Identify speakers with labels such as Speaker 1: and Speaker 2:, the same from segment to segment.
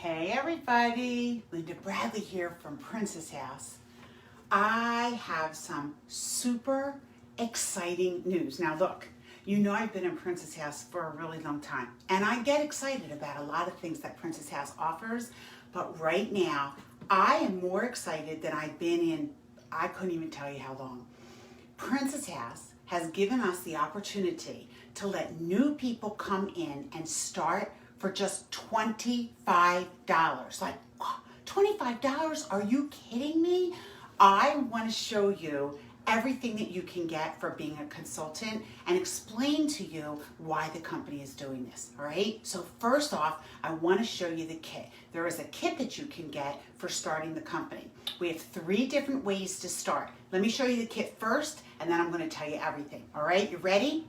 Speaker 1: Hey everybody, Linda Bradley here from Princess House. I have some super exciting news. Now look, you know I've been in Princess House for a really long time and I get excited about a lot of things that Princess House offers, but right now I am more excited than I've been in, I couldn't even tell you how long. Princess House has given us the opportunity to let new people come in and start for just $25. Like, $25? Are you kidding me? I want to show you everything that you can get for being a consultant and explain to you why the company is doing this, all right? So first off, I want to show you the kit. There is a kit that you can get for starting the company. We have 3 different ways to start. Let me show you the kit first, and then I'm going to tell you everything, all right? You ready?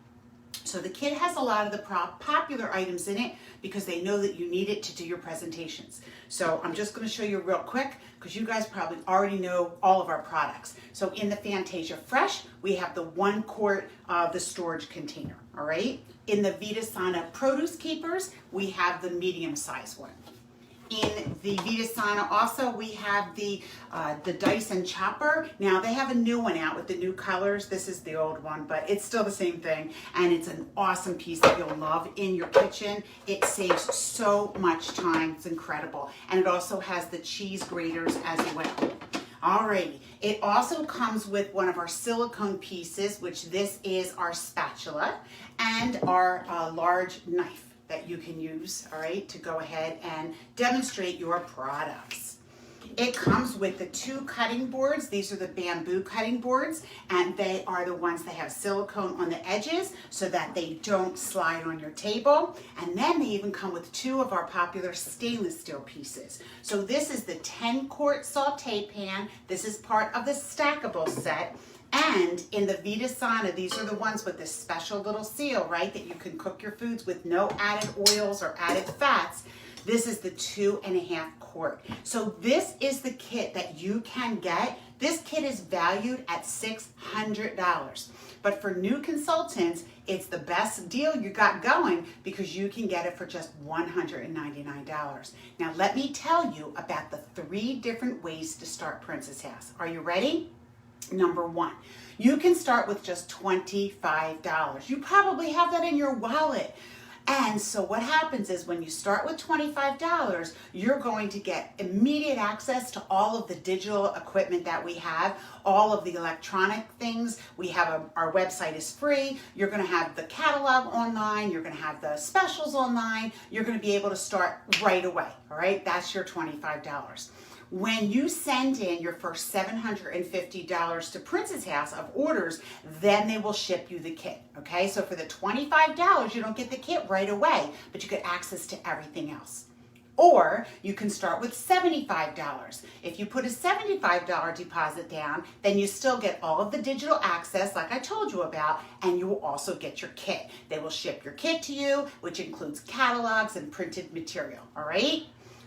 Speaker 1: So the kit has a lot of the popular items in it because they know that you need it to do your presentations. So I'm just going to show you real quick because you guys probably already know all of our products. So in the Fantasia Fresh, we have the 1 quart of the storage container, all right? In the Vitasana Produce Keepers, we have the medium size one. In the Vitasana also, we have the Dyson chopper. Now they have a new one out with the new colors. This is the old one, but it's still the same thing. And it's an awesome piece that you'll love in your kitchen. It saves so much time, it's incredible. And it also has the cheese graters as well. Alrighty, it also comes with one of our silicone pieces, which this is our spatula, and our large knife that you can use, all right, to go ahead and demonstrate your products. It comes with the 2 cutting boards. These are the bamboo cutting boards, and they are the ones that have silicone on the edges so that they don't slide on your table. And then they even come with 2 of our popular stainless steel pieces. So this is the 10-quart saute pan. This is part of the stackable set. And in the Vitasana, these are the ones with this special little seal, right, that you can cook your foods with no added oils or added fats. This is the 2.5 quart. So this is the kit that you can get. This kit is valued at $600. But for new consultants, it's the best deal you got going because you can get it for just $199. Now let me tell you about the 3 different ways to start Princess House. Are you ready? Number 1, you can start with just $25. You probably have that in your wallet. And so what happens is when you start with $25, you're going to get immediate access to all of the digital equipment that we have, all of the electronic things. We have our website is free. You're going to have the catalog online. You're going to have the specials online. You're going to be able to start right away. All right, that's your $25. When you send in your first $750 to Princess House of orders, then they will ship you the kit, okay? So for the $25, you don't get the kit right away, but you get access to everything else. Or you can start with $75. If you put a $75 deposit down, then you still get all of the digital access like I told you about, and you will also get your kit. They will ship your kit to you, which includes catalogs and printed material, all right?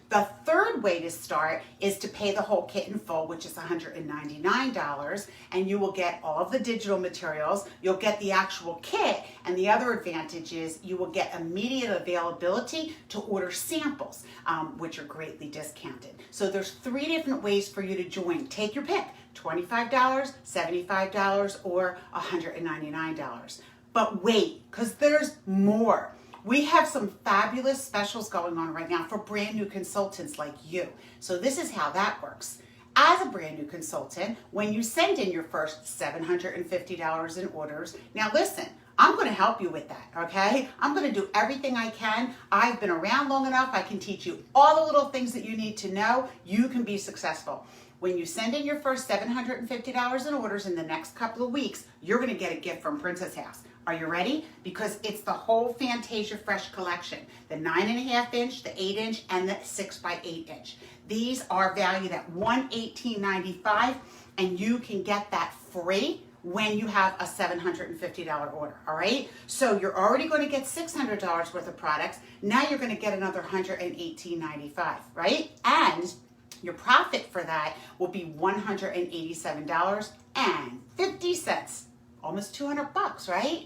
Speaker 1: The 3rd way to start is to pay the whole kit in full, which is $199, and you will get all of the digital materials, you'll get the actual kit, and the other advantage is you will get immediate availability to order samples, which are greatly discounted. So there's 3 different ways for you to join. Take your pick, $25, $75, or $199. But wait, because there's more. We have some fabulous specials going on right now for brand new consultants like you. So this is how that works. As a brand new consultant, when you send in your first $750 in orders, now listen, I'm going to help you with that, okay? I'm going to do everything I can. I've been around long enough. I can teach you all the little things that you need to know. You can be successful. When you send in your first $750 in orders in the next couple of weeks, you're going to get a gift from Princess House. Are you ready? Because it's the whole Fantasia Fresh collection, the 9.5 inch, the 8 inch, and the 6x8 inch. These are valued at $118.95, and you can get that free when you have a $750 order, all right? So you're already going to get $600 worth of products. Now you're going to get another $118.95, right? And your profit for that will be $187.50. Almost $200, right?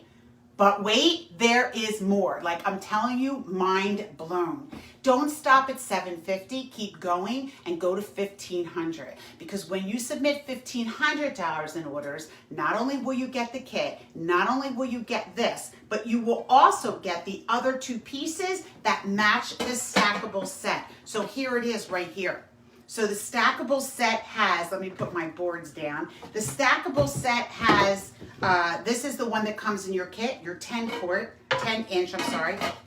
Speaker 1: But wait, there is more. Like I'm telling you, mind blown. Don't stop at $750. Keep going and go to $1,500. Because when you submit $1,500 in orders, not only will you get the kit, not only will you get this, but you will also get the other two pieces that match the stackable set. So here it is right here. So the stackable set has, let me put my boards down. The stackable set has, this is the one that comes in your kit, your 10 inch,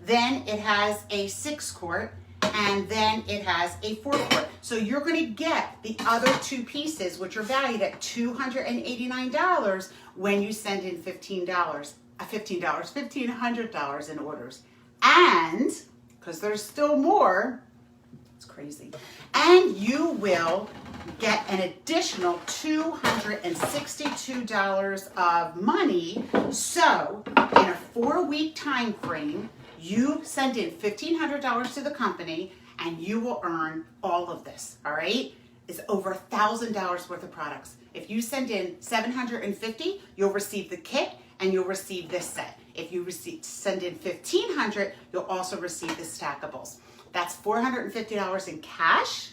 Speaker 1: Then it has a 6 quart, and then it has a 4 quart. So you're going to get the other two pieces, which are valued at $289 when you send in $1,500 in orders. And, because there's still more, it's crazy. And you will get an additional $262 of money. So in a 4-week time frame, you send in $1,500 to the company and you will earn all of this, all right? It's over $1,000 worth of products. If you send in $750, you'll receive the kit and you'll receive this set. If you send in $1,500, you'll also receive the stackables. That's $450 in cash,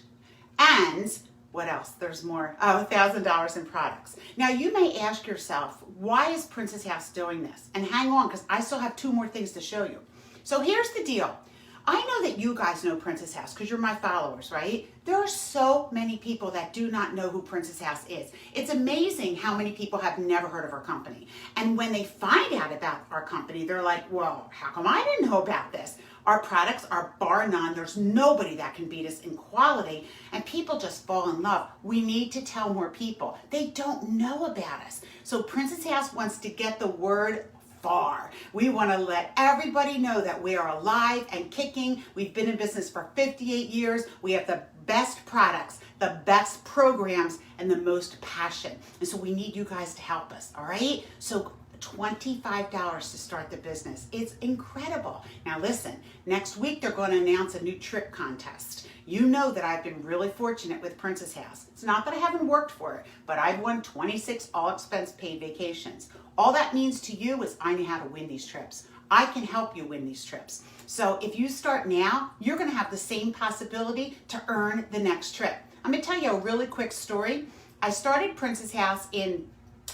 Speaker 1: and what else? There's more. Oh, $1,000 in products. Now you may ask yourself, why is Princess House doing this? And hang on, because I still have 2 more things to show you. So here's the deal. I know that you guys know Princess House because you're my followers, right? There are so many people that do not know who Princess House is. It's amazing how many people have never heard of our company. And when they find out about our company, they're like, well, how come I didn't know about this? Our products are bar none. There's nobody that can beat us in quality, and people just fall in love. We need to tell more people. They don't know about us. So Princess House wants to get the word far. We want to let everybody know that we are alive and kicking. We've been in business for 58 years. We have the best products, the best programs, and the most passion. And so we need you guys to help us, all right? So $25 to start the business. It's incredible. Now listen, next week they're going to announce a new trip contest. You know that I've been really fortunate with Princess House. It's not that I haven't worked for it, but I've won 26 all-expense paid vacations. All that means to you is I know how to win these trips. I can help you win these trips. So if you start now, you're going to have the same possibility to earn the next trip. I'm going to tell you a really quick story. I started Princess House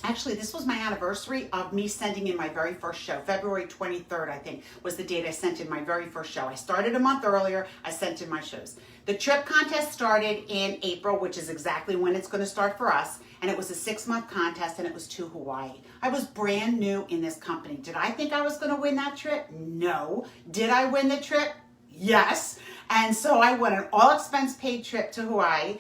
Speaker 1: Actually, this was my anniversary of me sending in my very first show. February 23rd, I think, was the date I sent in my very first show. I started a month earlier. I sent in my shows. The trip contest started in April, which is exactly when it's going to start for us. And it was a 6-month contest, and it was to Hawaii. I was brand new in this company. Did I think I was going to win that trip? No. Did I win the trip? Yes. And so I went an all-expense paid trip to Hawaii.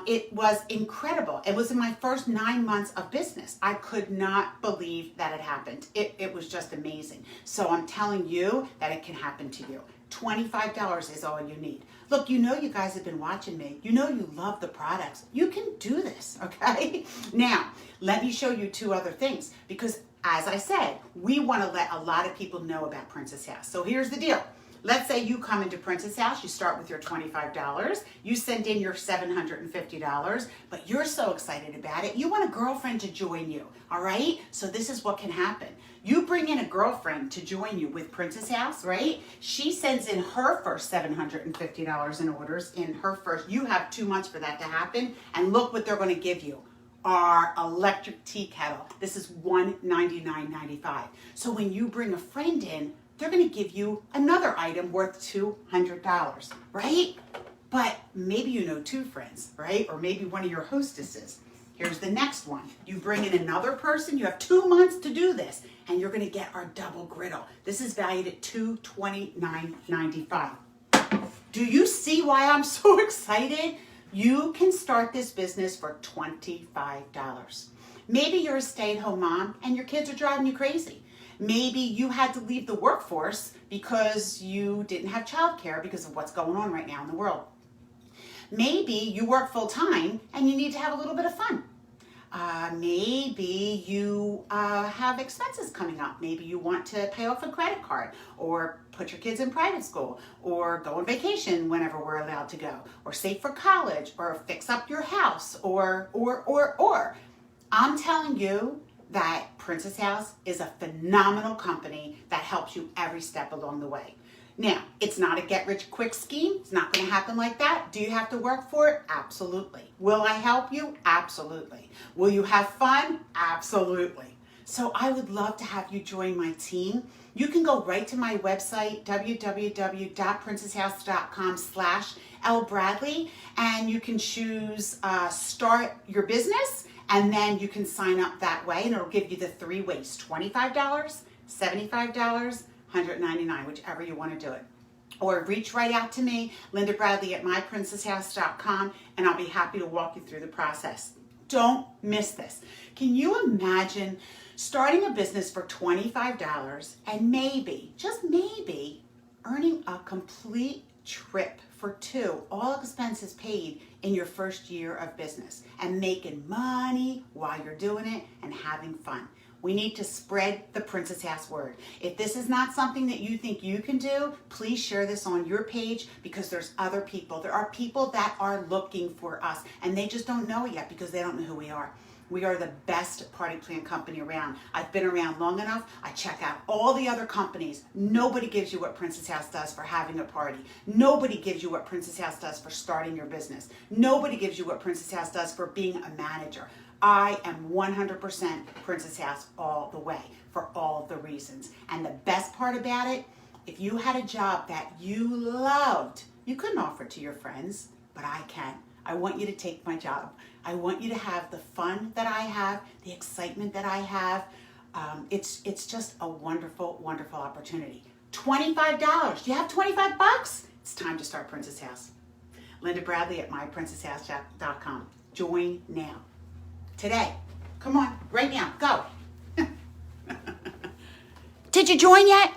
Speaker 1: It was incredible. It was in my first 9 months of business. I could not believe that it happened. It was just amazing. So I'm telling you that it can happen to you. $25 is all you need. Look, you know you guys have been watching me. You know you love the products. You can do this, okay? Now, let me show you 2 other things because, as I said, we want to let a lot of people know about Princess House. So here's the deal. Let's say you come into Princess House, you start with your $25, you send in your $750, but you're so excited about it, you want a girlfriend to join you, all right? So this is what can happen. You bring in a girlfriend to join you with Princess House, right? She sends in her first $750 in orders in her first. You have 2 months for that to happen, and look what they're going to give you. Our electric tea kettle. This is $199.95. So when you bring a friend in, they're going to give you another item worth $200, right? But maybe you know 2 friends, right? Or maybe one of your hostesses. Here's the next one. You bring in another person. You have 2 months to do this, and you're going to get our double griddle. This is valued at $229.95. Do you see why I'm so excited? You can start this business for $25. Maybe you're a stay-at-home mom, and your kids are driving you crazy. Maybe you had to leave the workforce because you didn't have childcare because of what's going on right now in the world. Maybe you work full-time and you need to have a little bit of fun. Maybe you have expenses coming up. Maybe you want to pay off a credit card or put your kids in private school or go on vacation whenever we're allowed to go or save for college or fix up your house or. I'm telling you, that Princess House is a phenomenal company that helps you every step along the way. Now, it's not a get-rich-quick scheme. It's not going to happen like that. Do you have to work for it? Absolutely. Will I help you? Absolutely. Will you have fun? Absolutely. So I would love to have you join my team. You can go right to my website, www.princesshouse.com/LBradley, and you can choose start your business, and then you can sign up that way, and it'll give you the 3 ways: $25, $75, $199, whichever you want to do it. Or reach right out to me, Linda Bradley at myprincesshouse.com, and I'll be happy to walk you through the process. Don't miss this. Can you imagine starting a business for $25 and maybe, just maybe, earning a complete trip for 2, all expenses paid, in your first year of business, and making money while you're doing it and having fun? We need to spread the Princess House word. If this is not something that you think you can do, please share this on your page, because there's other people. There are people that are looking for us, and they just don't know it yet because they don't know who we are. We are the best party plan company around. I've been around long enough. I check out all the other companies. Nobody gives you what Princess House does for having a party. Nobody gives you what Princess House does for starting your business. Nobody gives you what Princess House does for being a manager. I am 100% Princess House all the way, for all the reasons. And the best part about it, if you had a job that you loved, you couldn't offer it to your friends, but I can. I want you to take my job. I want you to have the fun that I have, the excitement that I have. It's just a wonderful, wonderful opportunity. $25. Do you have 25 bucks? It's time to start Princess House. Linda Bradley at myprincesshouse.com. Join now. Today. Come on, right now, go. Did you join yet?